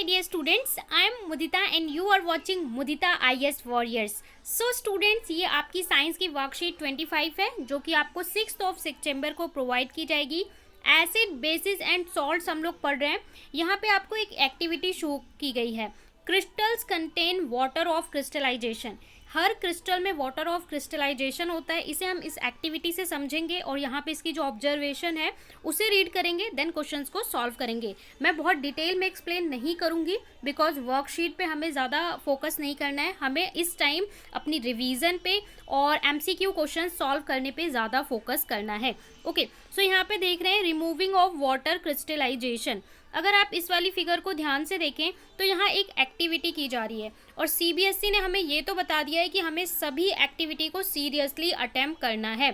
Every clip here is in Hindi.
my dear students, I am Mudita and you are watching Mudita IS Warriors. So students, ये आपकी साइंस की वर्कशीट 25 है जो कि आपको 6 सितंबर को प्रोवाइड की जाएगी। एसिड, बेसिस एंड सॉल्ट्स हम लोग पढ़ रहे हैं। यहाँ पे आपको एक एक्टिविटी शो की गई है, crystals contain water of crystallisation. हर क्रिस्टल में वाटर ऑफ क्रिस्टलाइजेशन होता है, इसे हम इस एक्टिविटी से समझेंगे और यहाँ पे इसकी जो ऑब्जर्वेशन है उसे रीड करेंगे, देन क्वेश्चंस को सॉल्व करेंगे। मैं बहुत डिटेल में एक्सप्लेन नहीं करूँगी बिकॉज वर्कशीट पे हमें ज़्यादा फोकस नहीं करना है, हमें इस टाइम अपनी रिवीजन पे और MCQ क्वेश्चन सॉल्व करने पे ज़्यादा फोकस करना है। ओके, सो यहाँ पे देख रहे हैं रिमूविंग ऑफ वाटर क्रिस्टलाइजेशन। अगर आप इस वाली फिगर को ध्यान से देखें तो यहाँ एक एक्टिविटी की जा रही है और CBSE ने हमें ये तो बता दिया है कि हमें सभी एक्टिविटी को सीरियसली अटेम्प्ट करना है।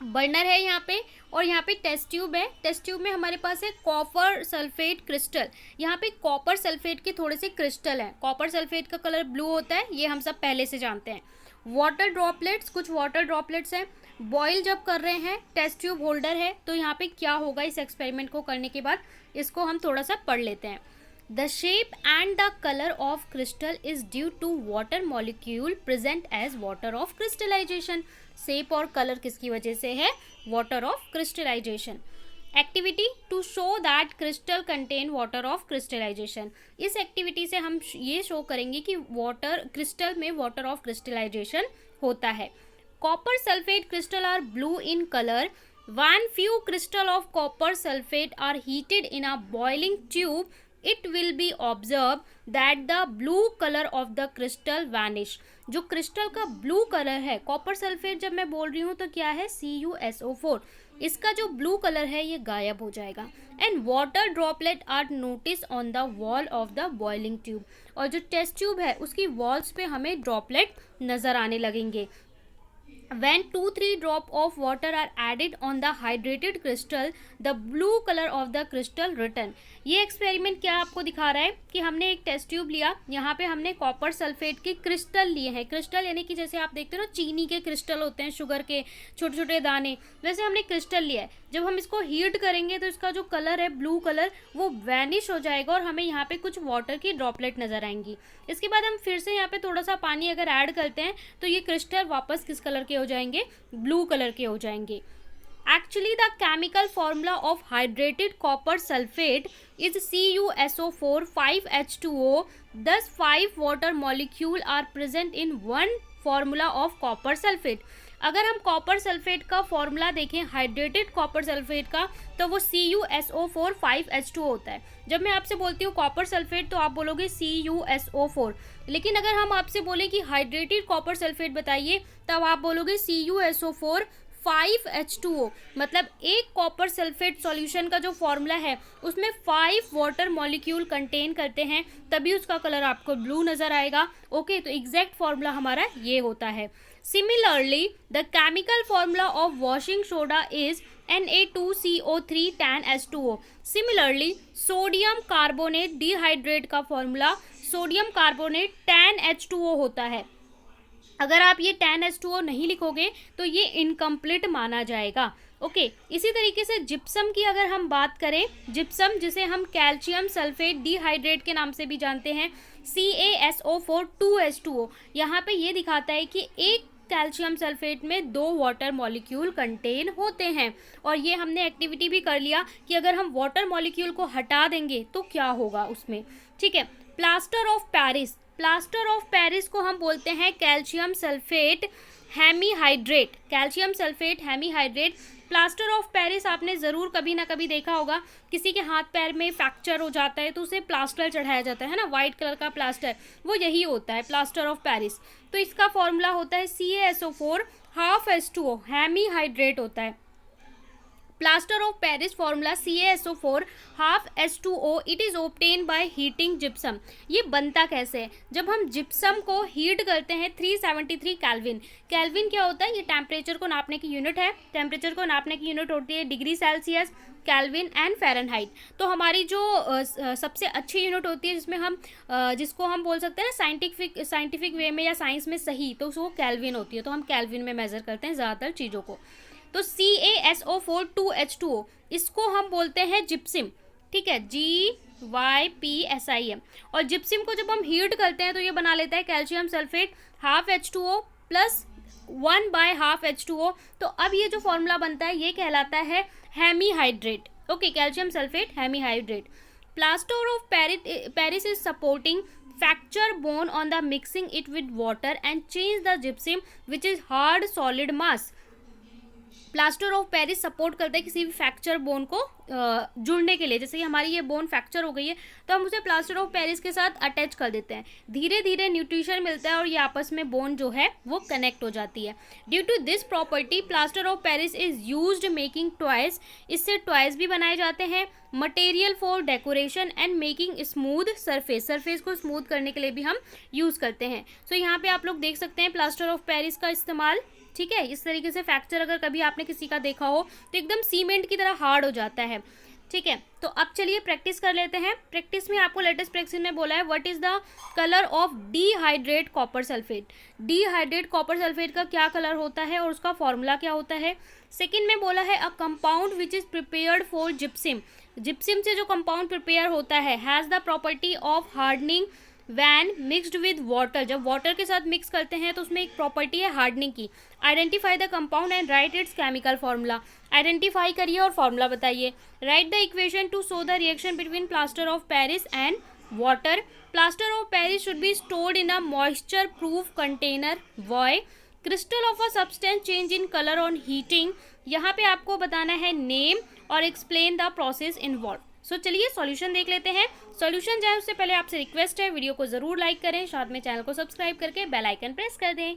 बर्नर है यहाँ पे और यहाँ पे टेस्ट ट्यूब है। टेस्ट ट्यूब में हमारे पास है कॉपर सल्फेट क्रिस्टल। यहाँ पे कॉपर सल्फेट के थोड़े से क्रिस्टल हैं। कॉपर सल्फेट का कलर ब्लू होता है, ये हम सब पहले से जानते हैं। वाटर ड्रॉपलेट्स, कुछ वाटर ड्रॉपलेट्स हैं। बॉयल जब कर रहे हैं, टेस्ट ट्यूब होल्डर है, तो यहाँ पे क्या होगा इस एक्सपेरिमेंट को करने के बाद, इसको हम थोड़ा सा पढ़ लेते हैं। The shape and the colour of crystal is due to water molecule present as water of crystallisation. Shape और कलर किसकी वजह से है? Water of crystallisation. Activity to show that crystal contain water of crystallisation. इस एक्टिविटी से हम ये शो करेंगे कि वाटर क्रिस्टल में वाटर ऑफ क्रिस्टलाइजेशन होता है। Copper sulphate crystal are blue in colour. When few crystal of copper sulfate are heated in a boiling tube, it will be observed that the blue color of the crystal vanish. जो क्रिस्टल का ब्लू कलर है, कॉपर सल्फेट जब मैं बोल रही हूँ तो क्या है? CuSO4। इसका जो ब्लू कलर है ये गायब हो जाएगा। And water droplet are notice on the wall of the boiling tube. और जो टेस्ट ट्यूब है उसकी वॉल्स पे हमें ड्रॉपलेट नजर आने लगेंगे। When 2-3 drop of water are added on the hydrated crystal, the blue color of the crystal return. ये एक्सपेरिमेंट क्या आपको दिखा रहा है कि हमने एक टेस्ट ट्यूब लिया, यहाँ पे हमने कॉपर सल्फेट के क्रिस्टल लिए हैं। क्रिस्टल यानी कि जैसे आप देखते हो ना चीनी के क्रिस्टल होते हैं, शुगर के छोटे छोटे दाने, वैसे हमने क्रिस्टल लिया है। जब हम इसको हीट करेंगे तो इसका जो कलर है ब्लू कलर वो वैनिश हो जाएगा और हमें यहाँ पे कुछ वाटर की ड्रॉपलेट नजर आएंगी। इसके बाद हम फिर से यहाँ पे थोड़ा सा पानी अगर ऐड करते हैं तो ये क्रिस्टल वापस किस कलर के हो जाएंगे? ब्लू कलर के हो जाएंगे। Actually, the chemical formula of hydrated copper sulfate is CuSO4 5H2O. Thus, 5 water molecules are present in one formula of copper sulfate. अगर हम कॉपर सल्फेट का फॉर्मूला देखें, हाइड्रेटेड कॉपर सल्फेट का, तो वो CuSO4 5H2O होता है। जब मैं आपसे बोलती हूँ कॉपर सल्फेट तो आप बोलोगे CuSO4, लेकिन अगर हम आपसे बोले कि हाइड्रेटेड कॉपर सल्फेट बताइए तब आप बोलोगे CuSO4 5H2O। मतलब एक कॉपर सल्फेट सॉल्यूशन का जो फॉर्मूला है उसमें 5 वाटर मॉलिक्यूल कंटेन करते हैं, तभी उसका कलर आपको ब्लू नजर आएगा। ओके, तो एग्जैक्ट फॉर्मूला हमारा ये होता है। Similarly the chemical formula of washing soda is Na2CO3 tan H2O। Similarly sodium carbonate dihydrate का formula sodium carbonate tan H2O होता है। अगर आप ये tan H2O नहीं लिखोगे तो ये इनकम्प्लीट माना जाएगा। ओके, इसी तरीके से जिप्सम की अगर हम बात करें, जिप्सम जिसे हम कैल्शियम सल्फेट डिहाइड्रेट के नाम से भी जानते हैं, CaSO4 2H2O, यहाँ पे ये दिखाता है कि एक कैल्शियम सल्फेट में 2 वाटर मॉलिक्यूल कंटेन होते हैं। और ये हमने एक्टिविटी भी कर लिया कि अगर हम वाटर मॉलिक्यूल को हटा देंगे तो क्या होगा उसमें। ठीक है, plaster of Paris. Plaster of Paris को हम बोलते हैं calcium sulphate hemihydrate. Calcium sulphate hemihydrate. Plaster of Paris आपने ज़रूर कभी ना कभी देखा होगा, किसी के हाथ पैर में फ्रैक्चर हो जाता है तो उसे प्लास्टर चढ़ाया जाता है ना, वाइट कलर का प्लास्टर, वो यही होता है प्लास्टर ऑफ पेरिस। तो इसका फॉर्मूला होता है CaSO4 हाफ H2O, हेमीहाइड्रेट होता है। Plaster of Paris formula CaSO4 half H2O, it is obtain by heating gypsum. ये बनता कैसे है? जब हम जिप्सम को हीट करते हैं 373 केल्विन। केल्विन क्या होता है? ये टेम्परेचर को नापने की यूनिट है। टेम्परेचर को नापने की यूनिट होती है degree Celsius, kelvin and Fahrenheit. तो हमारी जो सबसे अच्छी यूनिट होती है जिसमें हम जिसको हम बोल सकते हैं ना साइंटिफिक वे में या साइंस में सही, तो वो केल्विन होती है। तो हम केल्विन में मेज़र करते हैं ज़्यादातर चीज़ों को। तो CaSO4 2H2O, इसको हम बोलते हैं जिप्सम। ठीक है, YpSIm। और जिप्सिम को जब हम हीट करते हैं तो ये बना लेता है calcium sulphate half H2O plus 1/2 H2O। तो अब ये जो फॉर्मूला बनता है ये कहलाता है hemihydrate. Okay, calcium sulphate hemihydrate. Plaster of Paris is supporting fracture bone on the mixing it with water and change the gypsum which is hard solid mass। Plaster of Paris support करता है किसी भी फ्रैक्चर बोन को जुड़ने के लिए। जैसे कि हमारी ये बोन फ्रैक्चर हो गई है तो हम उसे प्लास्टर ऑफ पेरिस के साथ अटैच कर देते हैं, धीरे धीरे न्यूट्रिशन मिलता है और ये आपस में बोन जो है वो कनेक्ट हो जाती है। Due to this property plaster of Paris is used making toys. इससे टॉयज भी बनाए जाते हैं, material for decoration and making smooth surface. Surface को स्मूथ करने के लिए भी हम यूज़ करते हैं। सो यहाँ पे आप लोग देख सकते हैं प्लास्टर ऑफ पेरिस का इस्तेमाल। ठीक है, इस तरीके से फ्रैक्चर अगर कभी आपने किसी का देखा हो तो एकदम सीमेंट की तरह हार्ड हो जाता है। ठीक है, तो अब चलिए प्रैक्टिस कर लेते हैं। प्रैक्टिस में आपको लेटेस्ट प्रैक्टिस में बोला है what is the colour of dehydrate copper sulphate. Dehydrate copper sulphate का क्या कलर होता है और उसका फॉर्मूला क्या होता है। सेकंड में बोला है a compound which is prepared for gypsum. Gypsum से जो कंपाउंड प्रिपेयर होता है has the property of hardening when mixed with water. जब वाटर के साथ मिक्स करते हैं तो उसमें एक प्रॉपर्टी है हार्डनिंग की। Identify the compound and write its chemical formula. Identify करिए और फॉर्मूला बताइए। Write the equation to show the reaction between plaster of Paris and water. Plaster of Paris should be stored in a moisture proof container. Why crystal of a substance change in colour on heating. यहाँ पे आपको बताना है नेम और explain the process involve. So चलिए सॉल्यूशन देख लेते हैं। सॉल्यूशन जाए उससे पहले आपसे रिक्वेस्ट है वीडियो को ज़रूर लाइक करें, साथ में चैनल को सब्सक्राइब करके बेल आइकन प्रेस कर दें।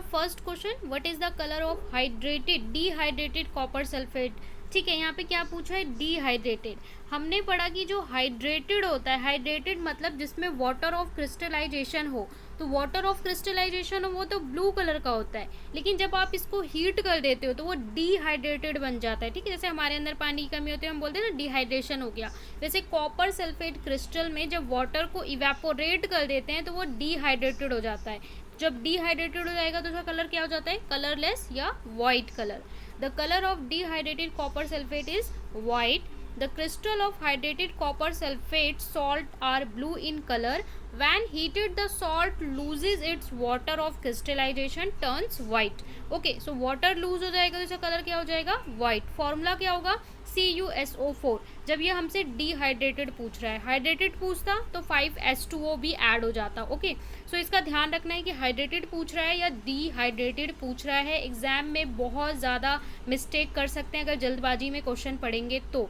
First question, what is the colour of hydrated dehydrated copper sulphate. ठीक है, यहाँ पे क्या पूछा है डिहाइड्रेटेड। हमने पढ़ा कि जो हाइड्रेटेड होता है, हाइड्रेटेड मतलब जिसमें वाटर ऑफ क्रिस्टलाइजेशन हो, तो वाटर ऑफ क्रिस्टलाइजेशन हो वो तो ब्लू कलर का होता है, लेकिन जब आप इसको हीट कर देते हो तो वो डिहाइड्रेटेड बन जाता है। ठीक है, जैसे हमारे अंदर पानी की कमी होती है हम बोलते हैं ना डिहाइड्रेशन हो गया, वैसे कॉपर सल्फेट क्रिस्टल में जब वाटर को इवेपोरेट कर देते हैं तो वो डिहाइड्रेटेड हो जाता है। जब डिहाइड्रेटेड हो जाएगा तो उसका कलर क्या हो जाता है, कलरलेस या white colour. The colour of dehydrated copper sulphate is white. The crystal of hydrated copper sulfate salt are blue in color. When heated, the salt loses its water of crystallization, turns white. Okay, so water lose हो जाएगा तो इसका कलर क्या हो जाएगा, white। फॉर्मूला क्या होगा, CuSO4। जब ये हमसे डिहाइड्रेटेड पूछ रहा है, हाइड्रेटेड पूछता तो 5H2O भी ऐड हो जाता। ओके, सो इसका ध्यान रखना है कि हाइड्रेटेड पूछ रहा है या डिहाइड्रेटेड पूछ रहा है। एग्जाम में बहुत ज़्यादा मिस्टेक कर सकते हैं अगर जल्दबाजी में क्वेश्चन पढ़ेंगे तो।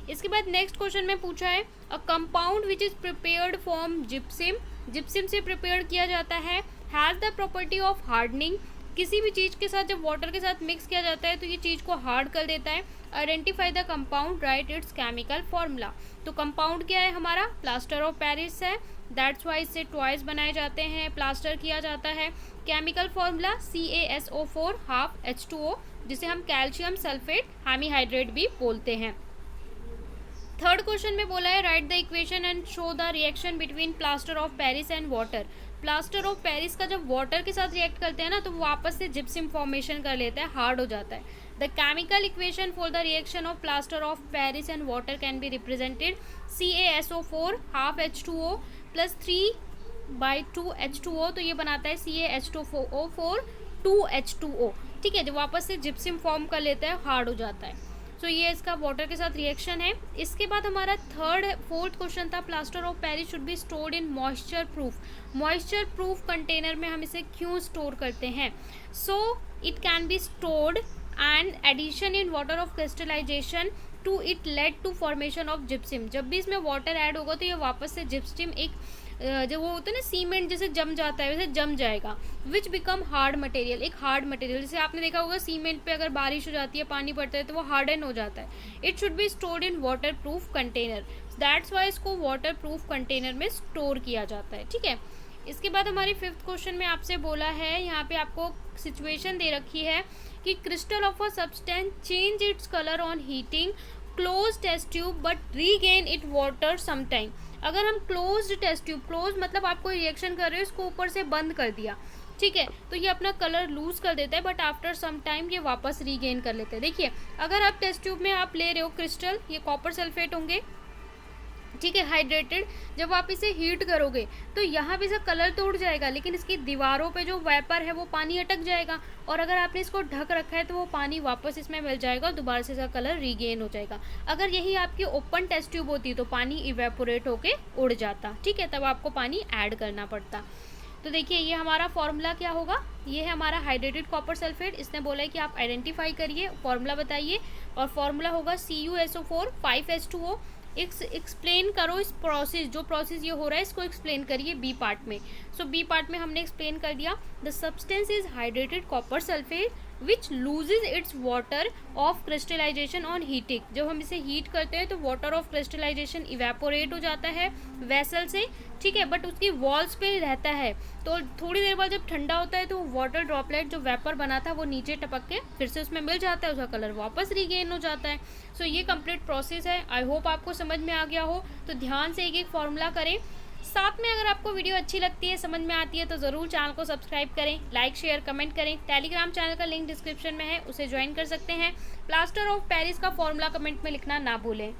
इसके बाद नेक्स्ट क्वेश्चन में पूछा है a compound which is prepared from gypsum. Gypsum से प्रिपेयर किया जाता है, has the property of hardening. किसी भी चीज़ के साथ जब वाटर के साथ मिक्स किया जाता है तो ये चीज़ को हार्ड कर देता है। Identify the compound, right its chemical formula. तो कंपाउंड क्या है हमारा, प्लास्टर ऑफ पेरिस है, दैट्स वाई इससे टॉयज बनाए जाते हैं, प्लास्टर किया जाता है। Chemical formula CaSO4 half H2O, जिसे हम कैल्शियम सल्फेट हेमीहाइड्रेट भी बोलते हैं। थर्ड क्वेश्चन में बोला है right the equation and show the reaction between plaster of Paris and water. Plaster of Paris का जब वाटर के साथ रिएक्ट करते हैं ना तो वो वापस से जिप्सिम फॉर्मेशन कर लेता है, हार्ड हो जाता है। The chemical equation for the reaction of plaster of Paris and water can be represented CaSO4 half H2O plus 3/2 H2O, तो ये बनाता है CaH2O4 2H2O। ठीक है, जब वापस से जिप्सिम फॉर्म कर लेता है, हार्ड हो जाता है। तो ये इसका वाटर के साथ रिएक्शन है। इसके बाद हमारा फोर्थ क्वेश्चन था plaster of Paris should be stored in moisture proof. Moisture proof container में हम इसे क्यों स्टोर करते हैं, so it can be stored and addition in water of crystallization to it led to formation of gypsum. जब भी इसमें वाटर ऐड होगा तो ये वापस से जिप्सिम एक जो वो होता है ना सीमेंट जैसे जम जाता है वैसे जम जाएगा, विच बिकम हार्ड मटेरियल। एक हार्ड मटेरियल, जैसे आपने देखा होगा सीमेंट पे अगर बारिश हो जाती है, पानी पड़ता है तो वो हार्डन हो जाता है। It should be stored in water proof container, that's why इसको वाटर प्रूफ कंटेनर में स्टोर किया जाता है। ठीक है, इसके बाद हमारी फिफ्थ क्वेश्चन में आपसे बोला है, यहाँ पे आपको सिचुएशन दे रखी है कि crystal of a substance change its colour on heating close test tube but regain it water sometime. अगर हम क्लोज्ड टेस्ट ट्यूब, क्लोज मतलब आप कोई रिएक्शन कर रहे हो इसको ऊपर से बंद कर दिया, ठीक है, तो ये अपना कलर लूज कर देता है बट आफ्टर सम टाइम ये वापस रीगेन कर लेते हैं। देखिए अगर आप टेस्ट ट्यूब में आप ले रहे हो क्रिस्टल, ये कॉपर सल्फेट होंगे, ठीक है, हाइड्रेटेड। जब आप इसे हीट करोगे तो यहाँ पे इसका कलर तो उड़ जाएगा, लेकिन इसकी दीवारों पे जो वेपर है वो पानी अटक जाएगा, और अगर आपने इसको ढक रखा है तो वो पानी वापस इसमें मिल जाएगा और दोबारा से इसका कलर रीगेन हो जाएगा। अगर यही आपकी ओपन टेस्ट ट्यूब होती तो पानी इवेपोरेट होके उड़ जाता, ठीक है, तब आपको पानी ऐड करना पड़ता। तो देखिए ये हमारा फॉर्मूला क्या होगा, ये है हमारा हाइड्रेटेड कॉपर सल्फेट। इसने बोला है कि आप आइडेंटिफाई करिए, फॉर्मूला बताइए, और फॉर्मूला होगा CuSO4 5H2O। एक्सप्लेन करो इस प्रोसेस, जो प्रोसेस ये हो रहा है इसको एक्सप्लेन करिए बी पार्ट में। सो बी पार्ट में हमने एक्सप्लेन कर दिया, the substance is hydrated copper sulphate which loses its water of crystallisation on heating. जब हम इसे हीट करते हैं तो वाटर ऑफ क्रिस्टलाइजेशन इवेपोरेट हो जाता है वेसल से, ठीक है, बट उसकी वॉल्स पे रहता है। तो थोड़ी देर बाद जब ठंडा होता है तो वाटर ड्रॉपलेट जो वेपर बना था वो नीचे टपक के फिर से उसमें मिल जाता है, उसका कलर वापस रीगेन हो जाता है। सो ये कंप्लीट प्रोसेस है। आई होप आपको समझ में आ गया हो, तो ध्यान से एक एक फॉर्मूला करें। साथ में अगर आपको वीडियो अच्छी लगती है, समझ में आती है, तो ज़रूर चैनल को सब्सक्राइब करें, लाइक शेयर कमेंट करें। टेलीग्राम चैनल का लिंक डिस्क्रिप्शन में है, उसे ज्वाइन कर सकते हैं। प्लास्टर ऑफ पेरिस का फॉर्मूला कमेंट में लिखना ना भूलें।